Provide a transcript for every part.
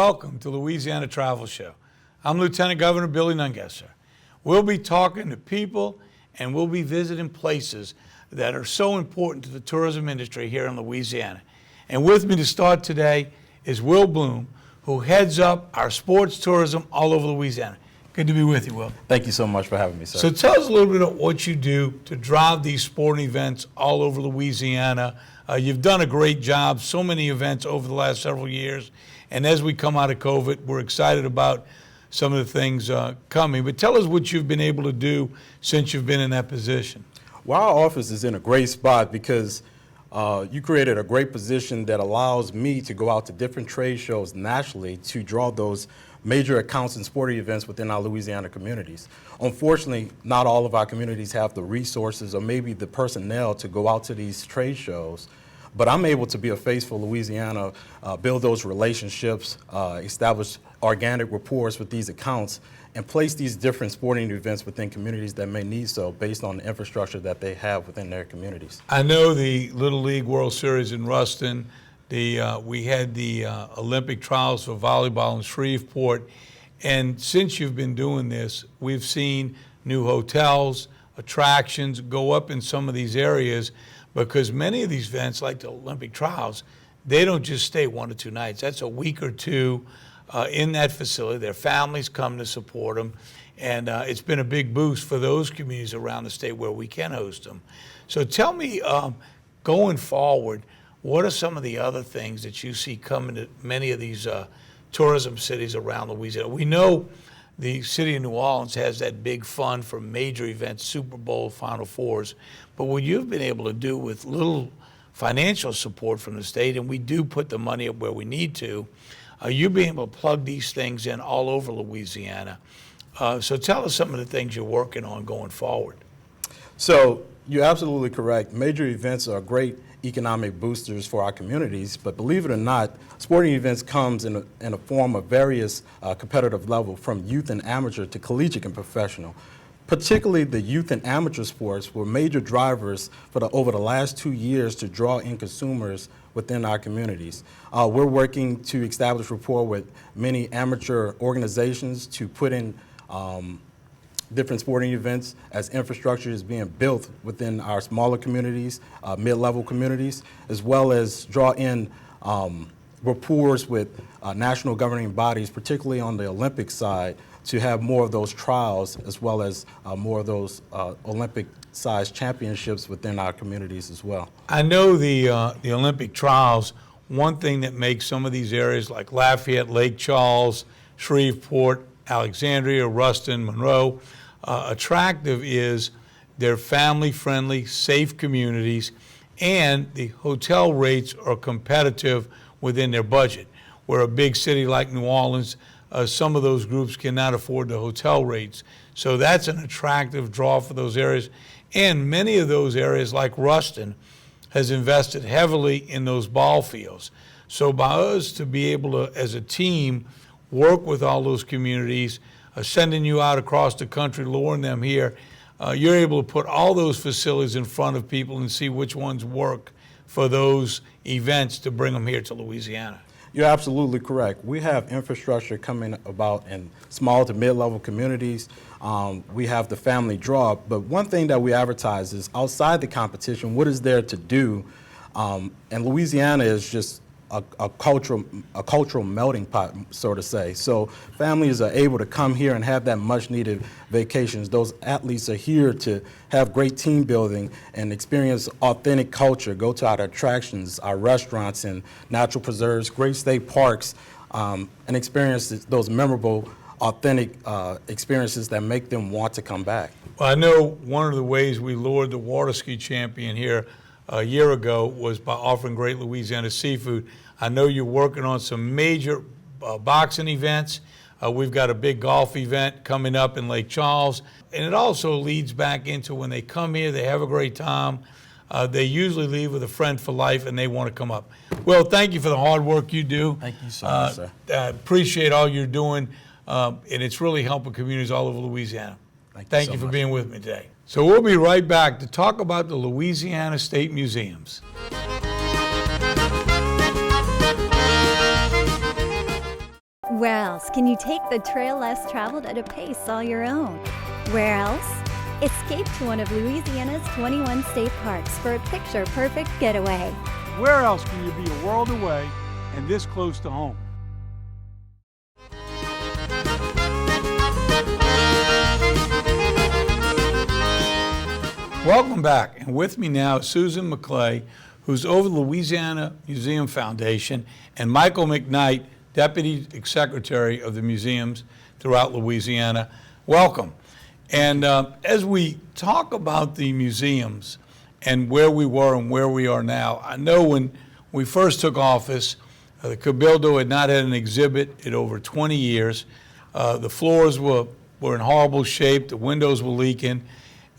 Welcome to Louisiana Travel Show. I'm Lieutenant Governor Billy Nungesser. We'll be talking to people and we'll be visiting places that are so important to the tourism industry here in Louisiana. And with me to start today is Will Bloom, who heads up our sports tourism all over Louisiana. Good to be with you, Will. Thank you so much for having me, sir. So tell us a little bit about what you do to drive these sporting events all over Louisiana. You've done a great job, so many events over the last several years. And as we come out of COVID, we're excited about some of the things coming. But tell us what you've been able to do since you've been in that position. Well, our office is in a great spot because you created a great position that allows me to go out to different trade shows nationally to draw those major accounts and sporting events within our Louisiana communities. Unfortunately, not all of our communities have the resources or maybe the personnel to go out to these trade shows. But I'm able to be a face for Louisiana, build those relationships, establish organic rapport with these accounts, and place these different sporting events within communities that may need so based on the infrastructure that they have within their communities. I know the Little League World Series in Ruston. We had the Olympic trials for volleyball in Shreveport. And since you've been doing this, we've seen new hotels, attractions go up in some of these areas because many of these events, like the Olympic trials, they don't just stay 1 or 2 nights. That's a week or two in that facility. Their families come to support them. And it's been a big boost for those communities around the state where we can host them. So tell me, going forward, what are some of the other things that you see coming to many of these tourism cities around Louisiana? We know the city of New Orleans has that big fund for major events, Super Bowl, Final Fours. But what you've been able to do with little financial support from the state, and we do put the money up where we need to, you've been able to plug these things in all over Louisiana. So tell us some of the things you're working on going forward. So you're absolutely correct. Major events are great economic boosters for our communities, but believe it or not, sporting events comes in a form of various competitive level, from youth and amateur to collegiate and professional. Particularly the youth and amateur sports were major drivers for over the last 2 years to draw in consumers within our communities. We're working to establish rapport with many amateur organizations to put in different sporting events as infrastructure is being built within our smaller communities, mid-level communities, as well as draw in rapports with national governing bodies, particularly on the Olympic side, to have more of those trials as well as more of those Olympic-sized championships within our communities as well. I know the Olympic trials, one thing that makes some of these areas like Lafayette, Lake Charles, Shreveport, Alexandria, Ruston, Monroe, attractive is they're family-friendly, safe communities, and the hotel rates are competitive within their budget. Where a big city like New Orleans, some of those groups cannot afford the hotel rates. So that's an attractive draw for those areas. And many of those areas, like Ruston, has invested heavily in those ball fields. So by us to be able to, as a team, work with all those communities, sending you out across the country, luring them here, you're able to put all those facilities in front of people and see which ones work for those events to bring them here to Louisiana. You're absolutely correct. We have infrastructure coming about in small to mid-level communities. We have the family draw, but one thing that we advertise is outside the competition, what is there to do? And Louisiana is just a cultural melting pot, so to say. So families are able to come here and have that much needed vacations. Those athletes are here to have great team building and experience authentic culture, go to our attractions, our restaurants and natural preserves, great state parks, and experience those memorable, authentic experiences that make them want to come back. Well, I know one of the ways we lured the water ski champion here a year ago was by offering great Louisiana seafood. I know you're working on some major boxing events. We've got a big golf event coming up in Lake Charles. And it also leads back into when they come here, they have a great time. They usually leave with a friend for life and they want to come up. Well, thank you for the hard work you do. Thank you so much, sir. Appreciate all you're doing. And it's really helping communities all over Louisiana. Thank you for being with me today. So we'll be right back to talk about the Louisiana State Museums. Where else can you take the trail less traveled at a pace all your own? Where else? Escape to one of Louisiana's 21 state parks for a picture-perfect getaway. Where else can you be a world away and this close to home? Welcome back, and with me now is Susan McClay, who's over the Louisiana Museum Foundation, and Michael McKnight, Deputy Secretary of the Museums throughout Louisiana. Welcome. And as we talk about the museums and where we were and where we are now, I know when we first took office, the Cabildo had not had an exhibit in over 20 years. The floors were in horrible shape, the windows were leaking.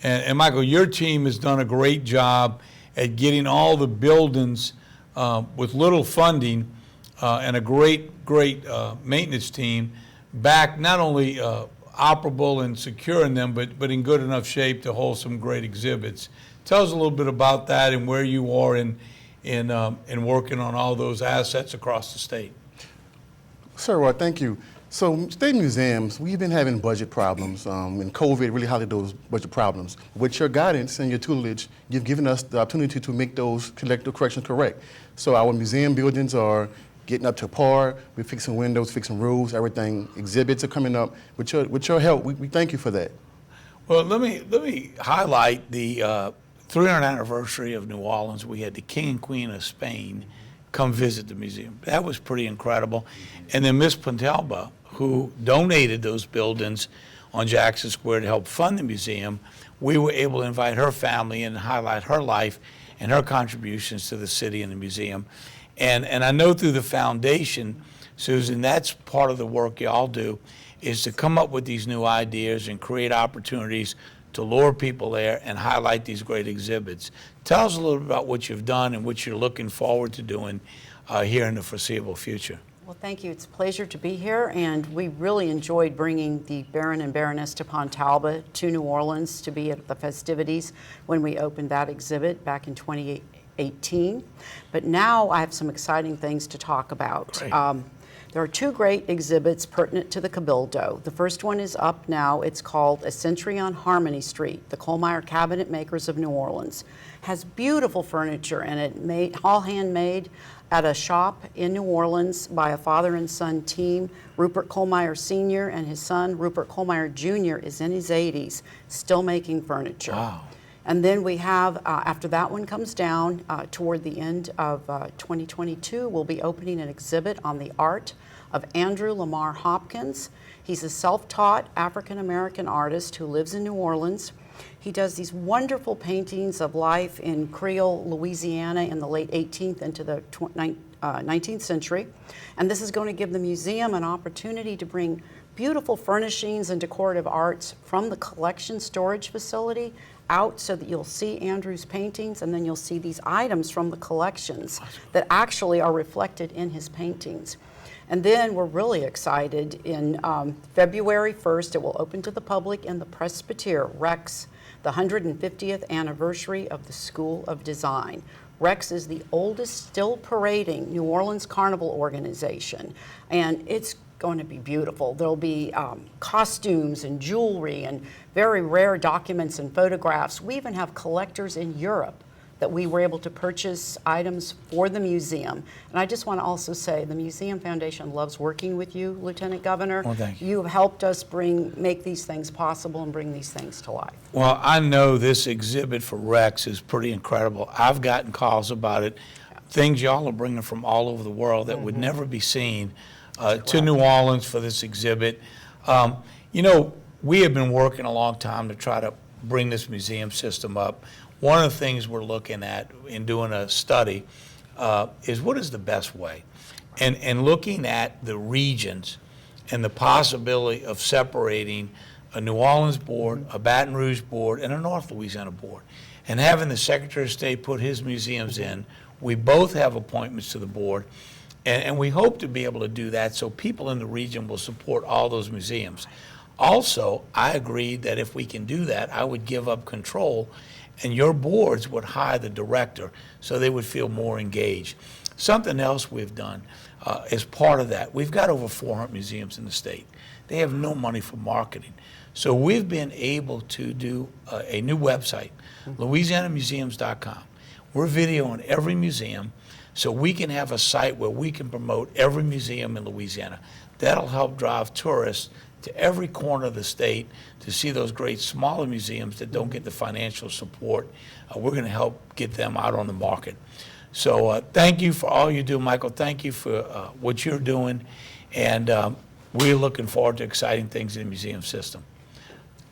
And Michael, your team has done a great job at getting all the buildings with little funding and a great maintenance team back, not only operable and secure in them, but in good enough shape to hold some great exhibits. Tell us a little bit about that and where you are in working on all those assets across the state. Sir, well, thank you. So state museums, we've been having budget problems, and COVID really highlighted those budget problems. With your guidance and your tutelage, you've given us the opportunity to make those collective corrections correct. So our museum buildings are getting up to par. We're fixing windows, fixing roofs, everything. Exhibits are coming up. With your help, we thank you for that. Well, let me highlight the 300th anniversary of New Orleans. We had the King and Queen of Spain come visit the museum. That was pretty incredible. And then Miss Pontalba, who donated those buildings on Jackson Square to help fund the museum, we were able to invite her family and highlight her life and her contributions to the city and the museum. And I know through the foundation, Susan, that's part of the work y'all do, is to come up with these new ideas and create opportunities to lure people there and highlight these great exhibits. Tell us a little bit about what you've done and what you're looking forward to doing here in the foreseeable future. Well, thank you. It's a pleasure to be here, and we really enjoyed bringing the Baron and Baroness de Pontalba to New Orleans to be at the festivities when we opened that exhibit back in 2018. But now I have some exciting things to talk about. There are two great exhibits pertinent to the Cabildo. The first one is up now. It's called A Century on Harmony Street, the Kohlmeyer Cabinet Makers of New Orleans. Has beautiful furniture in it, all handmade at a shop in New Orleans by a father and son team. Rupert Kohlmeyer Sr. and his son, Rupert Kohlmeyer Jr., is in his 80s, still making furniture. Wow. And then we have, after that one comes down, toward the end of 2022, we'll be opening an exhibit on the art of Andrew Lamar Hopkins. He's a self-taught African-American artist who lives in New Orleans. He does these wonderful paintings of life in Creole, Louisiana in the late 18th into the 19th century. And this is going to give the museum an opportunity to bring beautiful furnishings and decorative arts from the collection storage facility out so that you'll see Andrew's paintings, and then you'll see these items from the collections that actually are reflected in his paintings. And then we're really excited. In February 1st, it will open to the public in the Presbytere, Rex, the 150th anniversary of the School of Design. Rex is the oldest still parading New Orleans Carnival organization, and it's going to be beautiful. There'll be costumes and jewelry and very rare documents and photographs. We even have collectors in Europe that we were able to purchase items for the museum. And I just want to also say the Museum Foundation loves working with you, Lieutenant Governor. Well, thank you. You have helped us make these things possible and bring these things to life. Well, I know this exhibit for Rex is pretty incredible. I've gotten calls about it, things y'all are bringing from all over the world that would never be seen to New Orleans for this exhibit. You know, we have been working a long time to try to bring this museum system up. One of the things we're looking at in doing a study is what is the best way? And looking at the regions and the possibility of separating a New Orleans board, a Baton Rouge board, and a North Louisiana board. And having the Secretary of State put his museums in, we both have appointments to the board, and we hope to be able to do that so people in the region will support all those museums. Also, I agreed that if we can do that, I would give up control and your boards would hire the director so they would feel more engaged. Something else we've done as part of that, we've got over 400 museums in the state. They have no money for marketing. So we've been able to do a new website, louisianamuseums.com. We're videoing every museum so we can have a site where we can promote every museum in Louisiana. That'll help drive tourists to every corner of the state to see those great smaller museums that don't get the financial support. We're going to help get them out on the market. So thank you for all you do, Michael. Thank you for what you're doing. And we're looking forward to exciting things in the museum system.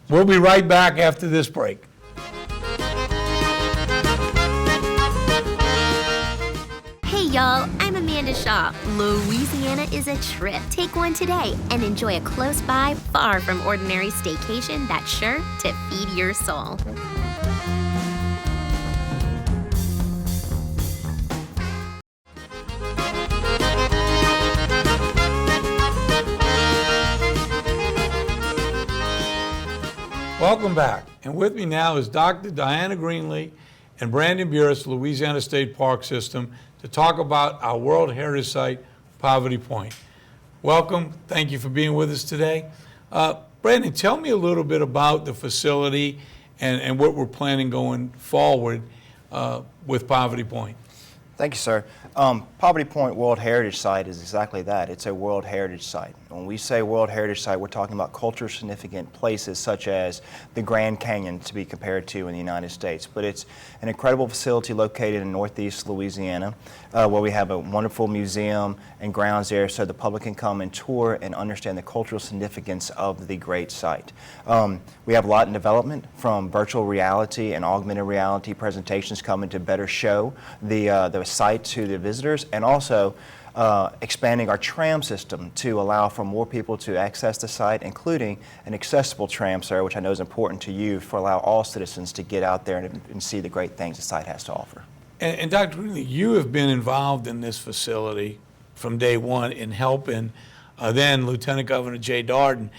We'll be right back after this break. Hey y'all, I'm Amanda Shaw. Louisiana is a trip. Take one today and enjoy a close by, far from ordinary staycation that's sure to feed your soul. Welcome back. And with me now is Dr. Diana Greenlee and Brandon Burris, Louisiana State Park System, to talk about our World Heritage Site, Poverty Point. Welcome. Thank you for being with us today. Brandon, tell me a little bit about the facility and what we're planning going forward with Poverty Point. Thank you, sir. Poverty Point World Heritage Site is exactly that. It's a World Heritage Site. When we say World Heritage Site, we're talking about culturally significant places such as the Grand Canyon, to be compared to in the United States. But it's an incredible facility located in northeast Louisiana where we have a wonderful museum and grounds there so the public can come and tour and understand the cultural significance of the great site. We have a lot in development, from virtual reality and augmented reality presentations coming to better show the site to the visitors, and also expanding our tram system to allow for more people to access the site, including an accessible tram, sir, which I know is important to you, for allow all citizens to get out there and see the great things the site has to offer. And Dr. Greenlee, you have been involved in this facility from day one in helping then Lieutenant Governor Jay Darden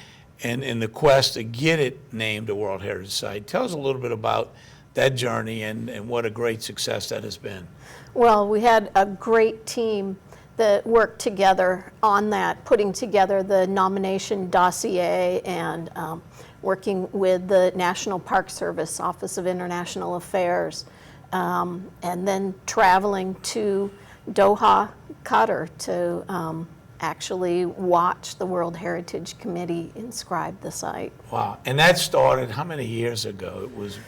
and in the quest to get it named a World Heritage Site. Tell us a little bit about that journey and what a great success that has been. Well, we had a great team that worked together on that, putting together the nomination dossier and working with the National Park Service, Office of International Affairs, and then traveling to Doha, Qatar to actually watch the World Heritage Committee inscribe the site. Wow. And that started how many years ago? It was.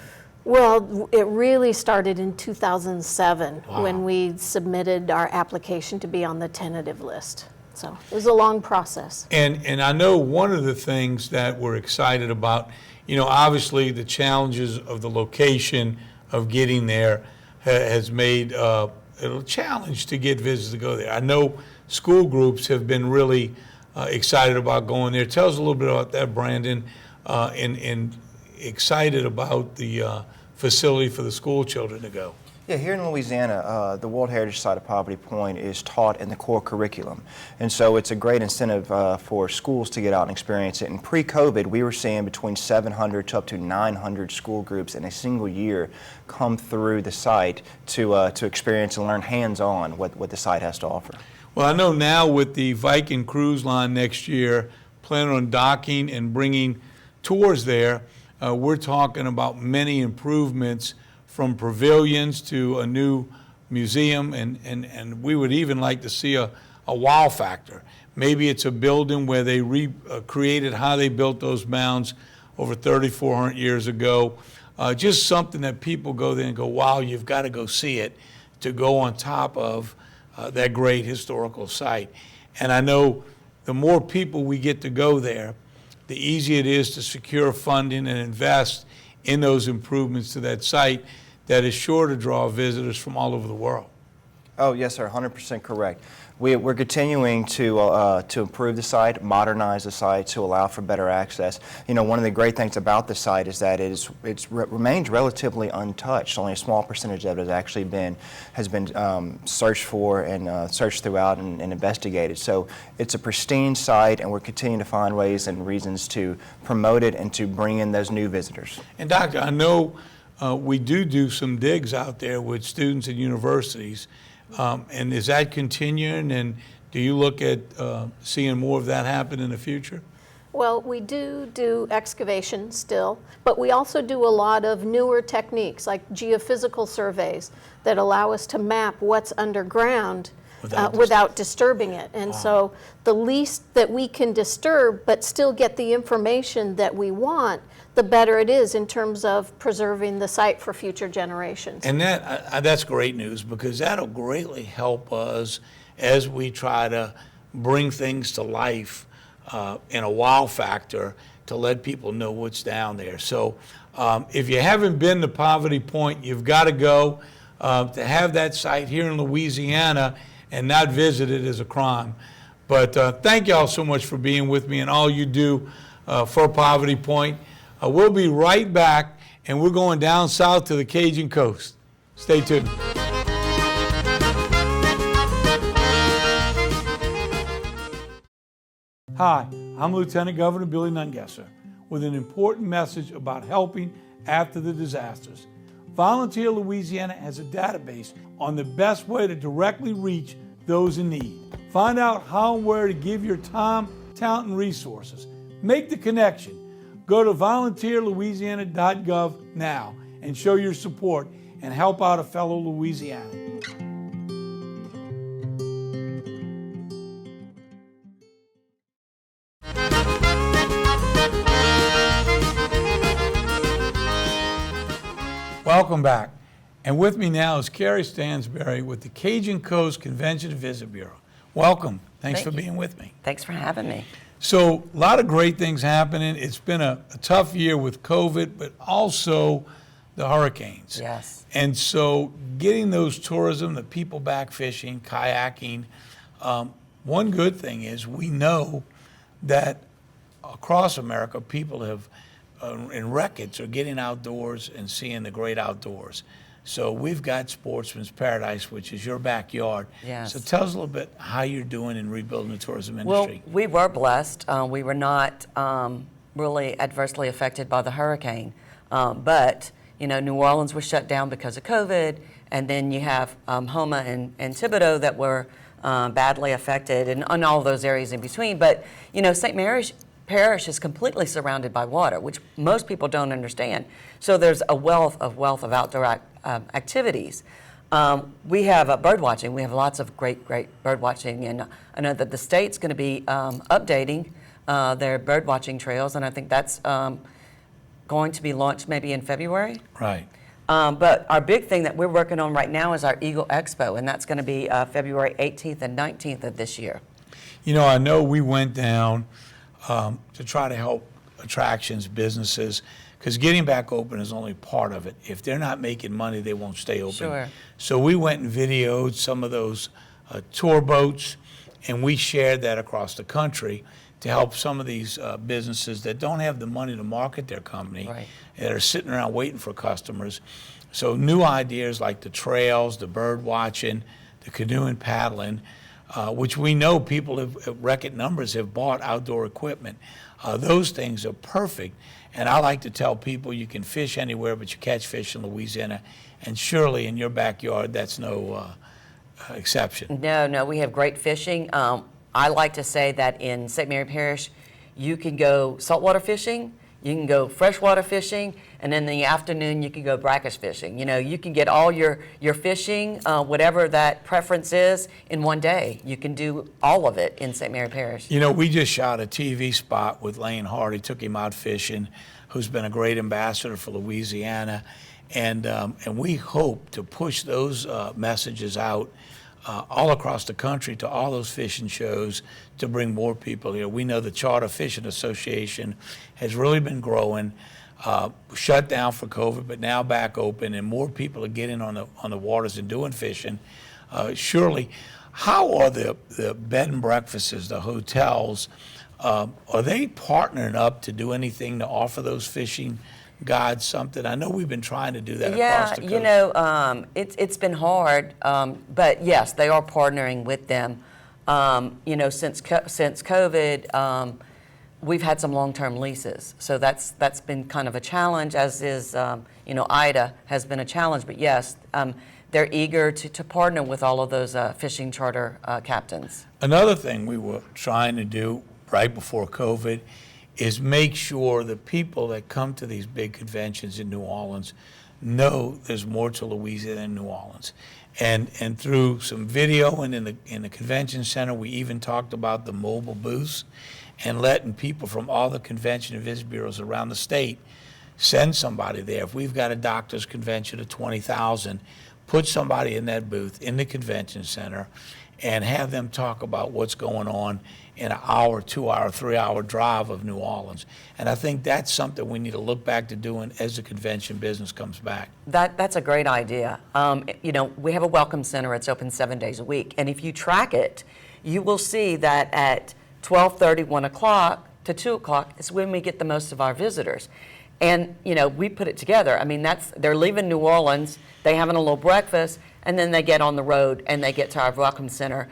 Well, it really started in 2007 Wow. when we submitted our application to be on the tentative list. So it was a long process. And I know one of the things that we're excited about, you know, obviously the challenges of the location of getting there has made it a challenge to get visitors to go there. I know school groups have been really excited about going there. Tell us a little bit about that, Brandon, and excited about the facility for the school children to go. Yeah, here in Louisiana, the World Heritage Site of Poverty Point is taught in the core curriculum. And so it's a great incentive for schools to get out and experience it. And pre-COVID, we were seeing between 700 to up to 900 school groups in a single year come through the site to experience and learn hands-on what the site has to offer. Well, I know now with the Viking Cruise Line next year, planning on docking and bringing tours there, we're talking about many improvements from pavilions to a new museum, and we would even like to see a wow factor. Maybe it's a building where they recreated how they built those mounds over 3,400 years ago. Just something that people go there and go, wow, you've got to go see it, to go on top of that great historical site. And I know the more people we get to go there, the easier it is to secure funding and invest in those improvements to that site that is sure to draw visitors from all over the world. Oh, yes, sir, 100% correct. We're continuing to improve the site, modernize the site to allow for better access. You know, one of the great things about the site is that it remains relatively untouched. Only a small percentage of it has been searched for and searched throughout and investigated. So it's a pristine site, and we're continuing to find ways and reasons to promote it and to bring in those new visitors. And Doctor, I know we do some digs out there with students at universities. And is that continuing? And do you look at seeing more of that happen in the future? Well, we do excavation still, but we also do a lot of newer techniques like geophysical surveys that allow us to map what's underground without disturbing it. And so the least that we can disturb but still get the information that we want, the better it is in terms of preserving the site for future generations. And that's great news, because that'll greatly help us as we try to bring things to life in a wow factor to let people know what's down there. So if you haven't been to Poverty Point, you've got to go. To have that site here in Louisiana and not visit it is a crime. But thank y'all so much for being with me and all you do for Poverty Point. We'll be right back, and we're going down south to the Cajun coast. Stay tuned. Hi, I'm Lieutenant Governor Billy Nungesser with an important message about helping after the disasters. Volunteer Louisiana has a database on the best way to directly reach those in need. Find out how and where to give your time, talent, and resources. Make the connection. Go to volunteerlouisiana.gov now and show your support and help out a fellow Louisianan. Welcome back. And with me now is Carrie Stansberry with the Cajun Coast Convention and Visit Bureau. Welcome. Thanks for being with me. Thanks for having me. So a lot of great things happening. It's been a tough year with COVID, but also the hurricanes. Yes. And so getting those tourism, the people back fishing, kayaking, one good thing is we know that across America, people have in records are getting outdoors and seeing the great outdoors. So we've got Sportsman's Paradise, which is your backyard. Yes. So tell us a little bit how you're doing in rebuilding the tourism industry. Well, we were blessed. We were not really adversely affected by the hurricane. But, you know, New Orleans was shut down because of COVID. And then you have Houma and Thibodaux that were badly affected, and all those areas in between. But, you know, St. Mary's Parish is completely surrounded by water, which most people don't understand. So there's a wealth of outdoor activities. We have bird watching. We have lots of great bird watching, and I know that the state's going to be updating their bird watching trails, and I think that's going to be launched maybe in February. Right. But our big thing that we're working on right now is our Eagle Expo, and that's going to be February 18th and 19th of this year. You know, I know we went down to try to help attractions, businesses, because getting back open is only part of it. If they're not making money, they won't stay open. Sure. So we went and videoed some of those tour boats, and we shared that across the country to help some of these businesses that don't have the money to market their company, Right. that are sitting around waiting for customers. So new ideas like the trails, the bird watching, the canoe and paddling, which we know people have, record numbers have bought outdoor equipment. Those things are perfect. And I like to tell people you can fish anywhere, but you catch fish in Louisiana. And surely in your backyard, that's no exception. No, we have great fishing. I like to say that in St. Mary Parish, you can go saltwater fishing, you can go freshwater fishing, and in the afternoon you can go brackish fishing. You know, you can get all your fishing, whatever that preference is, in one day. You can do all of it in St. Mary Parish. You know, we just shot a TV spot with Lane Hardy, took him out fishing, who's been a great ambassador for Louisiana, and we hope to push those messages out all across the country to all those fishing shows to bring more people here. We know the Charter Fishing Association has really been growing, shut down for COVID, but now back open, and more people are getting on the waters and doing fishing. Surely, how are the bed and breakfasts, the hotels, are they partnering up to do anything to offer those fishing guides something? I know we've been trying to do that across the coast. Yeah, you know, it's been hard, but yes, they are partnering with them. You know, since COVID, we've had some long-term leases, so that's been kind of a challenge, as is, you know, Ida has been a challenge. But yes, they're eager to partner with all of those fishing charter captains. Another thing we were trying to do right before COVID is make sure the people that come to these big conventions in New Orleans know there's more to Louisiana than New Orleans. And through some video and in the convention center, we even talked about the mobile booths and letting people from all the convention and visit bureaus around the state send somebody there. If we've got a doctor's convention of 20,000, put somebody in that booth in the convention center and have them talk about what's going on in an hour, 2 hour, 3 hour drive of New Orleans. And I think that's something we need to look back to doing as the convention business comes back. That's a great idea. You know, we have a welcome center. It's open 7 days a week. And if you track it, you will see that at 12:30, 1 o'clock to 2 o'clock is when we get the most of our visitors. And, you know, we put it together. I mean, they're leaving New Orleans, they having a little breakfast, and then they get on the road and they get to our welcome center,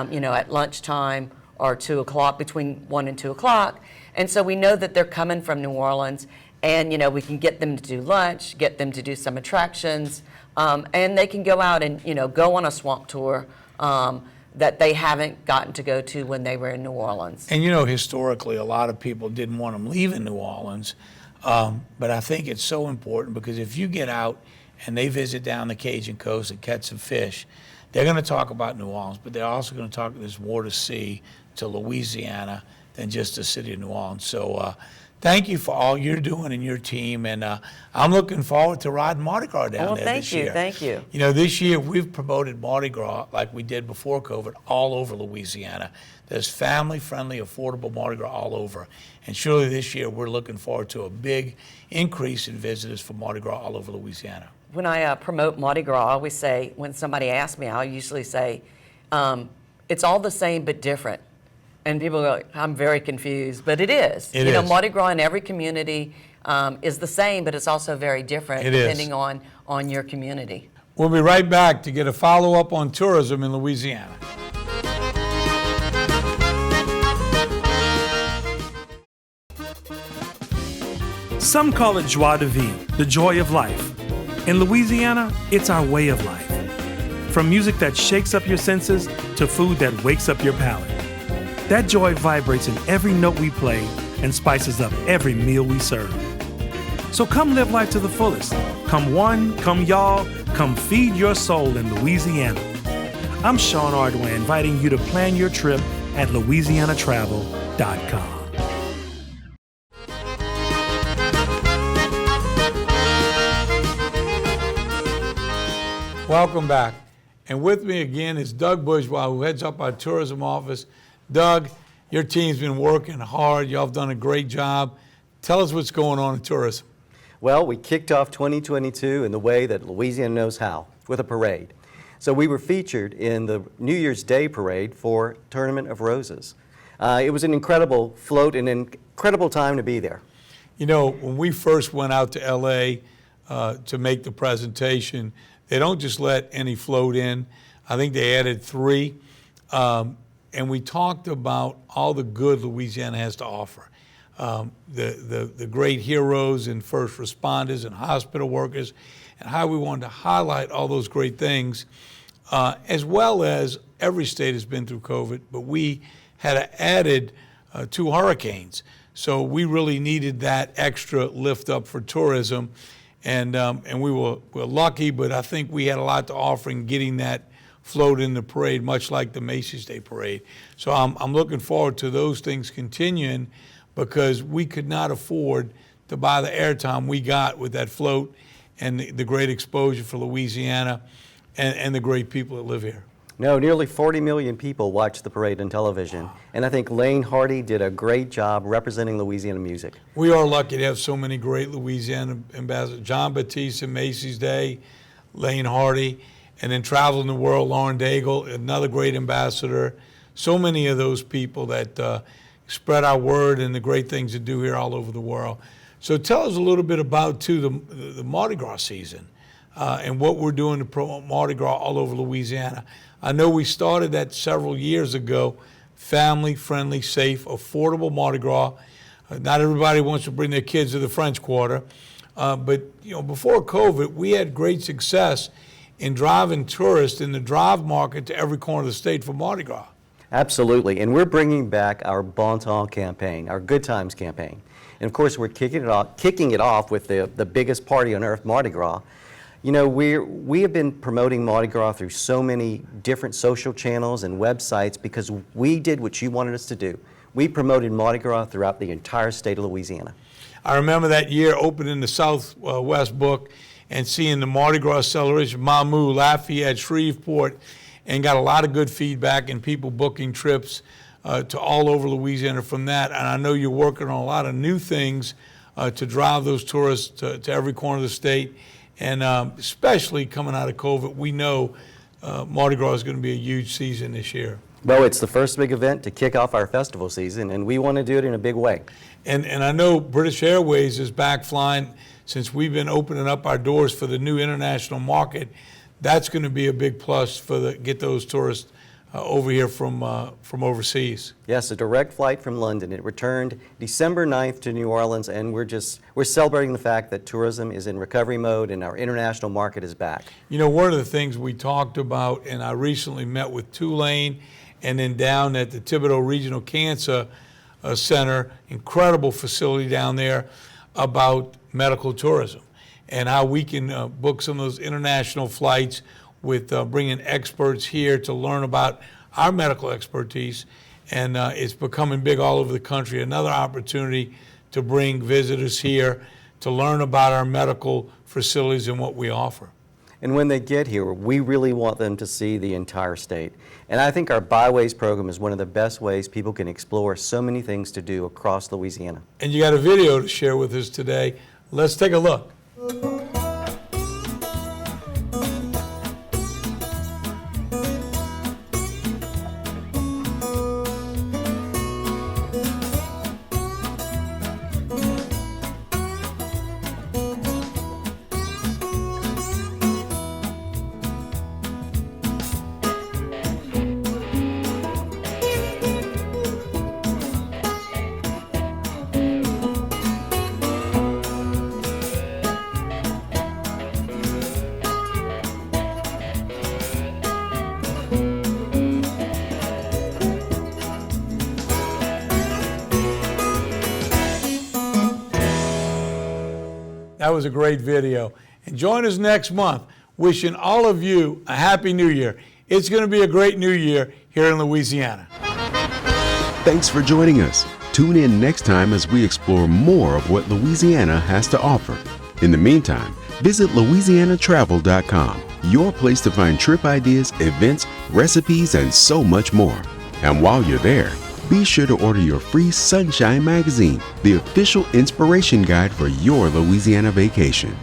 you know, at lunchtime or 2 o'clock, between 1 and 2 o'clock. And so we know that they're coming from New Orleans, and, you know, we can get them to do lunch, get them to do some attractions, and they can go out and, you know, go on a swamp tour that they haven't gotten to go to when they were in New Orleans. And you know, historically, a lot of people didn't want them leaving New Orleans, but I think it's so important because if you get out and they visit down the Cajun coast and catch some fish, they're going to talk about New Orleans, but they're also going to talk there's more to see to Louisiana than just the city of New Orleans. So thank you for all you're doing and your team, and I'm looking forward to riding Mardi Gras down there this year. Thank you. You know, this year we've promoted Mardi Gras like we did before COVID all over Louisiana. There's family-friendly, affordable Mardi Gras all over. And surely this year we're looking forward to a big increase in visitors for Mardi Gras all over Louisiana. When I promote Mardi Gras, I always say, when somebody asks me, I'll usually say, it's all the same but different. And people go, I'm very confused, but it is. It you know, is. Mardi Gras in every community is the same, but it's also very different It depending is. on your community. We'll be right back to get a follow-up on tourism in Louisiana. Some call it joie de vivre, the joy of life. In Louisiana, it's our way of life. From music that shakes up your senses to food that wakes up your palate. That joy vibrates in every note we play and spices up every meal we serve. So come live life to the fullest. Come one, come y'all, come feed your soul in Louisiana. I'm Sean Ardway, inviting you to plan your trip at louisianatravel.com. Welcome back. And with me again is Doug Bushwell, who heads up our tourism office. Doug, your team's been working hard. Y'all have done a great job. Tell us what's going on in tourism. Well, we kicked off 2022 in the way that Louisiana knows how, with a parade. So we were featured in the New Year's Day parade for Tournament of Roses. It was an incredible float and an incredible time to be there. You know, when we first went out to L.A. To make the presentation, they don't just let any float in. I think they added 3. And we talked about all the good Louisiana has to offer. The great heroes and first responders and hospital workers, and how we wanted to highlight all those great things, as well as every state has been through COVID, but we had added 2 hurricanes. So we really needed that extra lift up for tourism. And we were lucky, but I think we had a lot to offer in getting that float in the parade, much like the Macy's Day Parade. So I'm looking forward to those things continuing, because we could not afford to buy the airtime we got with that float and the great exposure for Louisiana and the great people that live here. No, nearly 40 million people watched the parade on television, and I think Lane Hardy did a great job representing Louisiana music. We are lucky to have so many great Louisiana ambassadors. John Batiste, Macy's Day, Lane Hardy, and then traveling the world, Lauren Daigle, another great ambassador. So many of those people that spread our word and the great things to do here all over the world. So tell us a little bit about, too, the Mardi Gras season and what we're doing to promote Mardi Gras all over Louisiana. I know we started that several years ago, family-friendly, safe, affordable Mardi Gras. Not everybody wants to bring their kids to the French Quarter, but you know, before COVID, we had great success in driving tourists in the drive market to every corner of the state for Mardi Gras. Absolutely, and we're bringing back our Bon Temps campaign, our Good Times campaign. And of course, we're kicking it off with the biggest party on earth, Mardi Gras. You know, we have been promoting Mardi Gras through so many different social channels and websites because we did what you wanted us to do. We promoted Mardi Gras throughout the entire state of Louisiana. I remember that year opening the Southwest book and seeing the Mardi Gras celebration, Mamou, Lafayette, Shreveport, and got a lot of good feedback and people booking trips to all over Louisiana from that. And I know you're working on a lot of new things to drive those tourists to every corner of the state. And especially coming out of COVID, we know Mardi Gras is going to be a huge season this year. Well, it's the first big event to kick off our festival season, and we want to do it in a big way. And I know British Airways is back flying since we've been opening up our doors for the new international market. That's going to be a big plus for get those tourists over here from overseas. Yes, a direct flight from London. It returned December 9th to New Orleans, and we're celebrating the fact that tourism is in recovery mode and our international market is back. You know, one of the things we talked about, and I recently met with Tulane and then down at the Thibodeau Regional Cancer Center, incredible facility down there, about medical tourism and how we can book some of those international flights with bringing experts here to learn about our medical expertise. And it's becoming big all over the country. Another opportunity to bring visitors here to learn about our medical facilities and what we offer. And when they get here, we really want them to see the entire state. And I think our Byways program is one of the best ways people can explore so many things to do across Louisiana. And you got a video to share with us today. Let's take a look. That was a great video. And join us next month. Wishing all of you a Happy New Year. It's going to be a great New Year here in Louisiana. Thanks for joining us. Tune in next time as we explore more of what Louisiana has to offer. In the meantime, visit LouisianaTravel.com, your place to find trip ideas, events, recipes, and so much more. And while you're there, be sure to order your free Sunshine Magazine, the official inspiration guide for your Louisiana vacation.